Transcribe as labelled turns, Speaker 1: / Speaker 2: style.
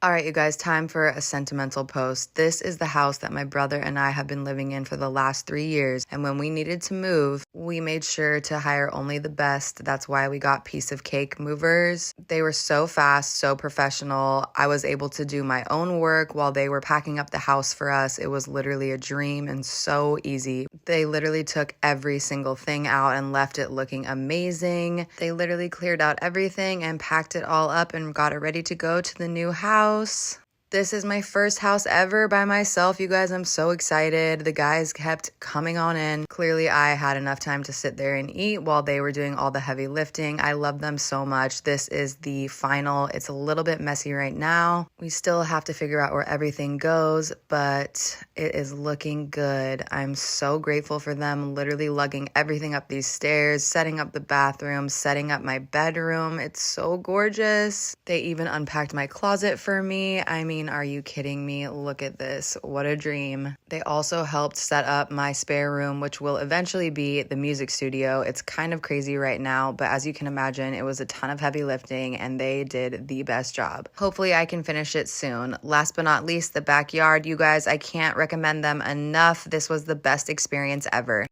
Speaker 1: All right, you guys, time for a sentimental post. This is the house that my brother and I have been living in for the last 3 years. And when we needed to move, we made sure to hire only the best. That's why we got Piece of Cake movers. They were so fast, so professional. I was able to do my own work while they were packing up the house for us. It was literally a dream and so easy. They literally took every single thing out and left it looking amazing. They literally cleared out everything and packed it all up and got it ready to go to the new house. This is my first house ever by myself, you guys. I'm so excited. The guys kept coming on in. Clearly, I had enough time to sit there and eat while they were doing all the heavy lifting. I love them so much. This is the final. It's a little bit messy right now. We still have to figure out where everything goes, but it is looking good. I'm so grateful for them literally lugging everything up these stairs, setting up the bathroom, setting up my bedroom. It's so gorgeous. They even unpacked my closet for me. I mean, are you kidding me? Look at this. What a dream. They also helped set up my spare room, which will eventually be the music studio. It's kind of crazy right now, but as you can imagine, it was a ton of heavy lifting and they did the best job. Hopefully I can finish it soon. Last but not least, the backyard. You guys, I can't recommend them enough. This was the best experience ever.